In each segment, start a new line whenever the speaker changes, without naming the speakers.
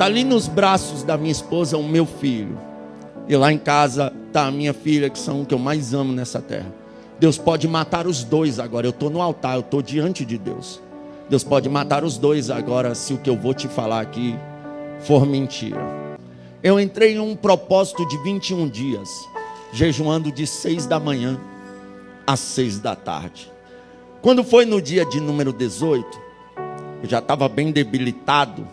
Está ali nos braços da minha esposa o meu filho. E lá em casa está a minha filha, que são o que eu mais amo nessa terra. Deus pode matar os dois agora. Eu estou no altar, eu estou diante de Deus. Deus pode matar os dois agora, se o que eu vou te falar aqui for mentira. Eu entrei em um propósito de 21 dias, jejuando de 6 da manhã às 6 da tarde. Quando foi no dia de número 18, eu já estava bem debilitado,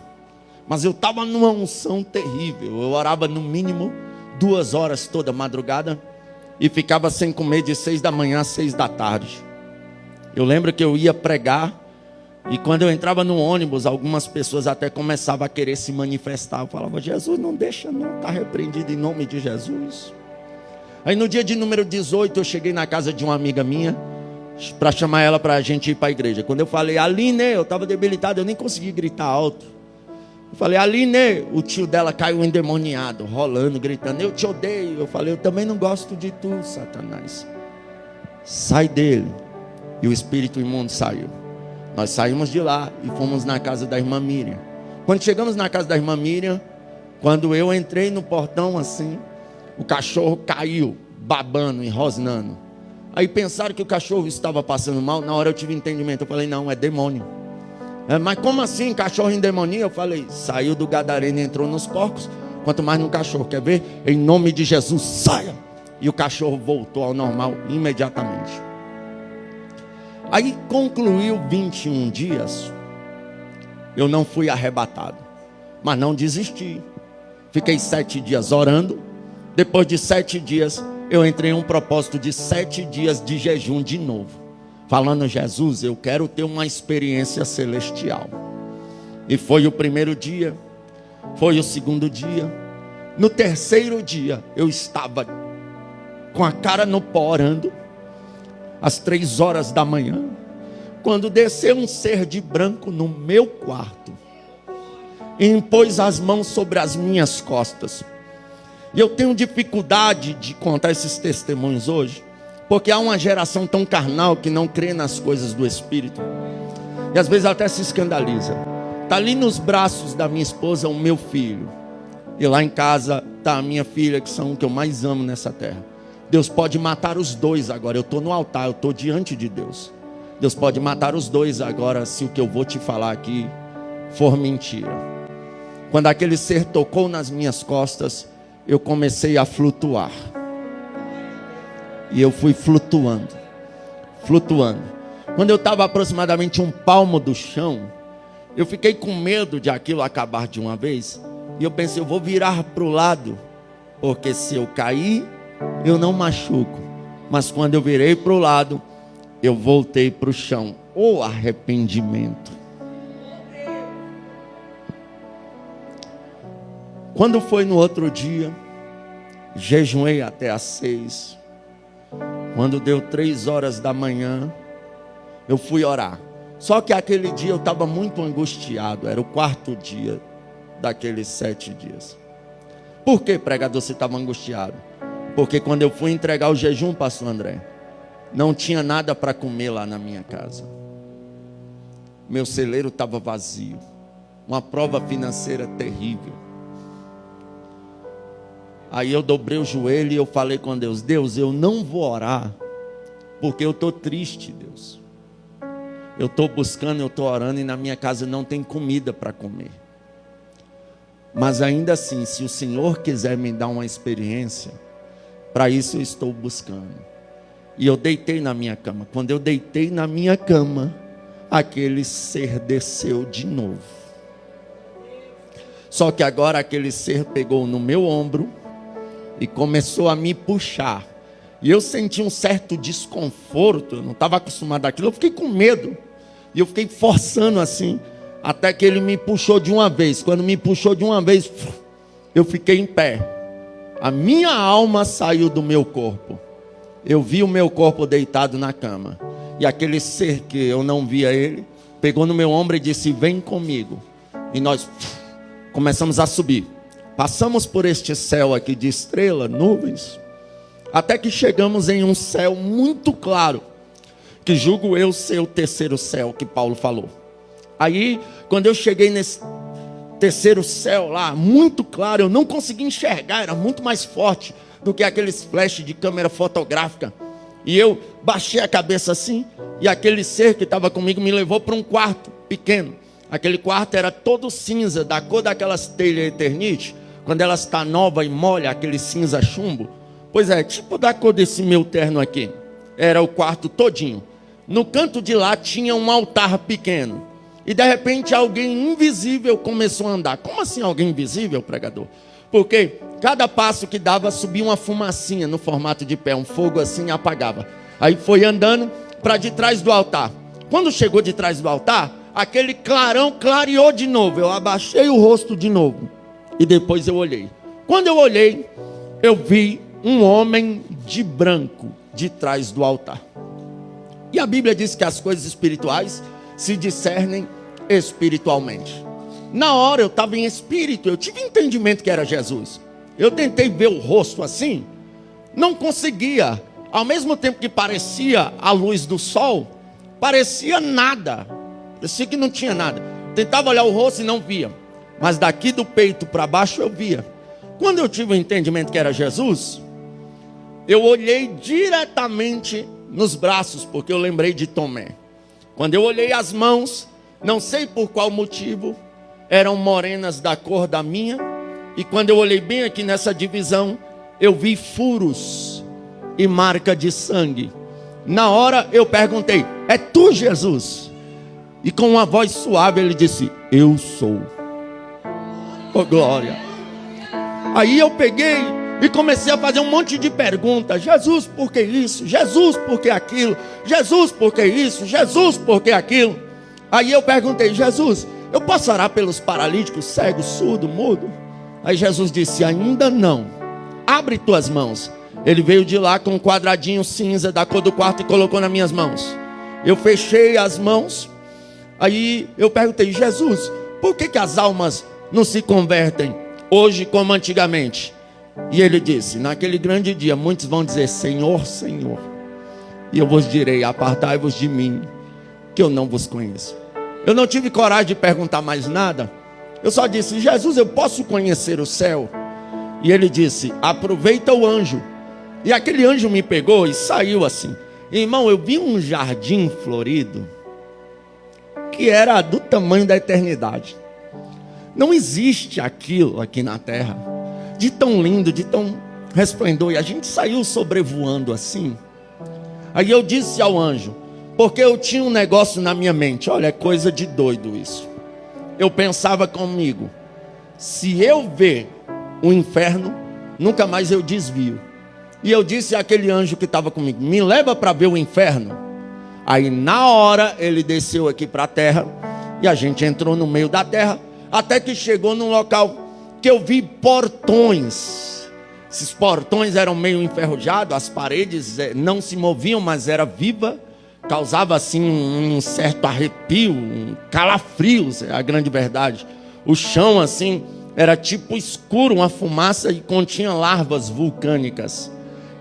mas eu estava numa unção terrível. Eu orava no mínimo 2 horas toda madrugada e ficava sem comer de 6 da manhã às 6 da tarde. Eu lembro que eu ia pregar e quando eu entrava no ônibus, algumas pessoas até começavam a querer se manifestar. Eu falava: Jesus, não deixa não, está repreendido em nome de Jesus. Aí no dia de número 18 eu cheguei na casa de uma amiga minha para chamar ela para a gente ir para a igreja. Quando eu falei Aline, eu estava debilitado, eu nem consegui gritar alto. Eu falei Aline, o tio dela caiu endemoniado, rolando, gritando: eu te odeio. Eu falei: eu também não gosto de tu, Satanás. Sai dele. E o espírito imundo saiu. Nós saímos de lá e fomos na casa da irmã Miriam. Quando chegamos na casa da irmã Miriam, quando eu entrei no portão assim, o cachorro caiu, babando e rosnando. Aí pensaram que o cachorro estava passando mal. Na hora eu tive entendimento. Eu falei: não, é demônio. Mas como assim, cachorro em demonia? Eu falei: saiu do gadareno e entrou nos porcos. Quanto mais no cachorro, quer ver? Em nome de Jesus, saia! E o cachorro voltou ao normal imediatamente. Aí concluiu 21 dias. Eu não fui arrebatado, mas não desisti. Fiquei 7 dias orando. Depois de 7 dias, eu entrei em um propósito de 7 dias de jejum de novo, falando: Jesus, eu quero ter uma experiência celestial. E foi o primeiro dia, foi o segundo dia. No terceiro dia, eu estava com a cara no pó orando, às 3 horas da manhã, quando desceu um ser de branco no meu quarto e impôs as mãos sobre as minhas costas. E eu tenho dificuldade de contar esses testemunhos hoje, porque há uma geração tão carnal que não crê nas coisas do Espírito, e às vezes até se escandaliza. Está ali nos braços da minha esposa o meu filho, e lá em casa está a minha filha, que são o que eu mais amo nessa terra. Deus pode matar os dois agora. Eu estou no altar, eu estou diante de Deus. Deus pode matar os dois agora, se o que eu vou te falar aqui for mentira. Quando aquele ser tocou nas minhas costas, eu comecei a flutuar. E eu fui flutuando. Quando eu estava aproximadamente 1 palmo do chão, eu fiquei com medo de aquilo acabar de uma vez. E eu pensei: eu vou virar para o lado, porque se eu cair, eu não machuco. Mas quando eu virei para o lado, eu voltei para o chão. O arrependimento. Quando foi no outro dia, jejuei até às 6. Quando deu 3 horas da manhã, eu fui orar. Só que aquele dia eu estava muito angustiado. Era o 4º dia daqueles 7 dias. Por que, pregador, você estava angustiado? Porque quando eu fui entregar o jejum, pastor André, não tinha nada para comer lá na minha casa. Meu celeiro estava vazio. Uma prova financeira terrível. Aí eu dobrei o joelho e eu falei com Deus: Deus, eu não vou orar, porque eu estou triste, Deus. Eu estou buscando, eu estou orando e na minha casa não tem comida para comer. Mas ainda assim, se o Senhor quiser me dar uma experiência, para isso eu estou buscando. E eu deitei na minha cama. Quando eu deitei na minha cama, aquele ser desceu de novo. Só que agora aquele ser pegou no meu ombro e começou a me puxar. E eu senti um certo desconforto. Eu não estava acostumado àquilo. Eu fiquei com medo. E eu fiquei forçando assim, até que ele me puxou de uma vez. Quando me puxou de uma vez, eu fiquei em pé. A minha alma saiu do meu corpo. Eu vi o meu corpo deitado na cama. E aquele ser que eu não via ele, pegou no meu ombro e disse: vem comigo. E nós começamos a subir. Passamos por este céu aqui de estrela, nuvens, até que chegamos em um céu muito claro, que julgo eu ser o 3º céu que Paulo falou. Aí, quando eu cheguei nesse terceiro céu lá, muito claro, eu não conseguia enxergar, era muito mais forte do que aqueles flashes de câmera fotográfica. E eu baixei a cabeça assim, e aquele ser que estava comigo me levou para um quarto pequeno. Aquele quarto era todo cinza, da cor daquelas telhas Eternite, quando ela está nova e molha, aquele cinza chumbo. Pois é, tipo da cor desse meu terno aqui. Era o quarto todinho. No canto de lá tinha um altar pequeno. E de repente alguém invisível começou a andar. Como assim alguém invisível, pregador? Porque cada passo que dava subia uma fumacinha no formato de pé, um fogo assim e apagava. Aí foi andando para de trás do altar. Quando chegou de trás do altar, aquele clarão clareou de novo. Eu abaixei o rosto de novo. E depois eu olhei. Quando eu olhei, eu vi um homem de branco de trás do altar. E a Bíblia diz que as coisas espirituais se discernem espiritualmente. Na hora eu estava em espírito, eu tive entendimento que era Jesus. Eu tentei ver o rosto assim, não conseguia. Ao mesmo tempo que parecia a luz do sol, parecia nada. Parecia que não tinha nada. Tentava olhar o rosto e não via. Mas daqui do peito para baixo eu via. Quando eu tive o entendimento que era Jesus, eu olhei diretamente nos braços, porque eu lembrei de Tomé. Quando eu olhei as mãos, não sei por qual motivo, eram morenas da cor da minha. E quando eu olhei bem aqui nessa divisão, eu vi furos e marca de sangue. Na hora eu perguntei: é tu, Jesus? E com uma voz suave ele disse: eu sou. Oh glória. Aí eu peguei e comecei a fazer um monte de perguntas. Jesus, por que isso? Jesus, por que aquilo? Jesus, por que isso? Jesus, por que aquilo? Aí eu perguntei: Jesus, eu posso orar pelos paralíticos, cegos, surdo, mudo? Aí Jesus disse: ainda não. Abre tuas mãos. Ele veio de lá com um quadradinho cinza da cor do quarto e colocou nas minhas mãos. Eu fechei as mãos. Aí eu perguntei: Jesus, por que as almas não se convertem hoje como antigamente? E ele disse: naquele grande dia muitos vão dizer: Senhor, Senhor, e eu vos direi: apartai-vos de mim, que eu não vos conheço. Eu não tive coragem de perguntar mais nada. Eu só disse: Jesus, eu posso conhecer o céu? E ele disse: aproveita o anjo. E aquele anjo me pegou e saiu assim. Irmão, eu vi um jardim florido que era do tamanho da eternidade. Não existe aquilo aqui na terra, de tão lindo, de tão resplendor. E a gente saiu sobrevoando assim. Aí eu disse ao anjo, porque eu tinha um negócio na minha mente. Olha, é coisa de doido isso. Eu pensava comigo: se eu ver o inferno, nunca mais eu desvio. E eu disse àquele anjo que estava comigo: me leva para ver o inferno. Aí na hora ele desceu aqui para a terra, e a gente entrou no meio da terra, até que chegou num local que eu vi portões. Esses portões eram meio enferrujados, as paredes não se moviam, mas era viva. Causava assim um certo arrepio, um calafrio, é a grande verdade. O chão assim era tipo escuro, uma fumaça, e continha larvas vulcânicas.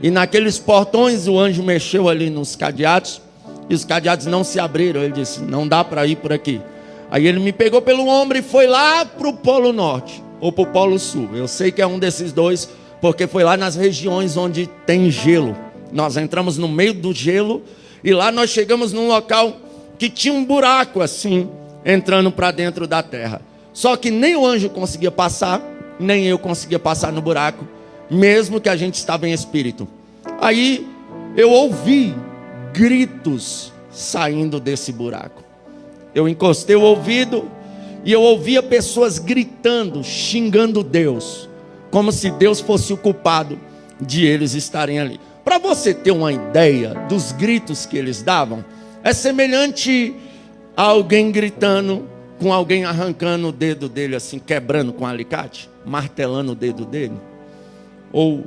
E naqueles portões o anjo mexeu ali nos cadeados, e os cadeados não se abriram. Ele disse: não dá para ir por aqui. Aí ele me pegou pelo ombro e foi lá para o Polo Norte, ou para o Polo Sul. Eu sei que é um desses dois, porque foi lá nas regiões onde tem gelo. Nós entramos no meio do gelo, e lá nós chegamos num local que tinha um buraco assim, entrando para dentro da terra. Só que nem o anjo conseguia passar, nem eu conseguia passar no buraco, mesmo que a gente estava em espírito. Aí eu ouvi gritos saindo desse buraco. Eu encostei o ouvido e eu ouvia pessoas gritando, xingando Deus, como se Deus fosse o culpado de eles estarem ali. Para você ter uma ideia dos gritos que eles davam, é semelhante a alguém gritando com alguém arrancando o dedo dele assim, quebrando com um alicate, martelando o dedo dele, ou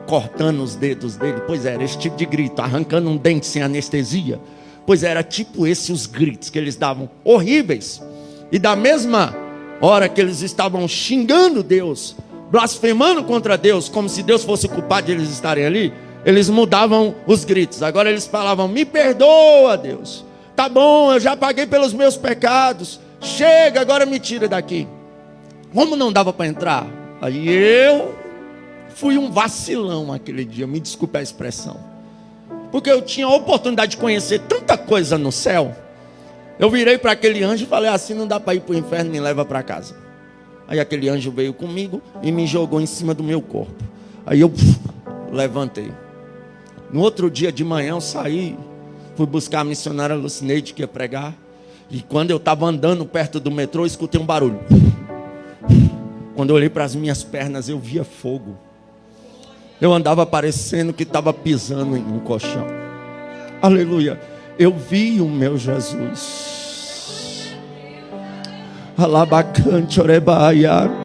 cortando os dedos dele. Pois era esse tipo de grito, arrancando um dente sem anestesia. Pois era tipo esses os gritos que eles davam, horríveis. E da mesma hora que eles estavam xingando Deus, blasfemando contra Deus, como se Deus fosse o culpado de eles estarem ali, eles mudavam os gritos. Agora eles falavam: me perdoa, Deus, tá bom, eu já paguei pelos meus pecados, Chega, agora me tira daqui. Como não dava para entrar? Aí eu fui um vacilão aquele dia, me desculpe a expressão. Porque eu tinha a oportunidade de conhecer tanta coisa no céu. Eu virei para aquele anjo e falei assim, não dá para ir para o inferno, me leva para casa. Aí aquele anjo veio comigo e me jogou em cima do meu corpo. Aí eu levantei. No outro dia de manhã eu saí, fui buscar a missionária Lucineide que ia pregar. E quando eu estava andando perto do metrô, eu escutei um barulho. Quando eu olhei para as minhas pernas, eu via fogo. Eu andava parecendo que estava pisando em um colchão. Aleluia. Eu vi o meu Jesus. Alabacante orebaia.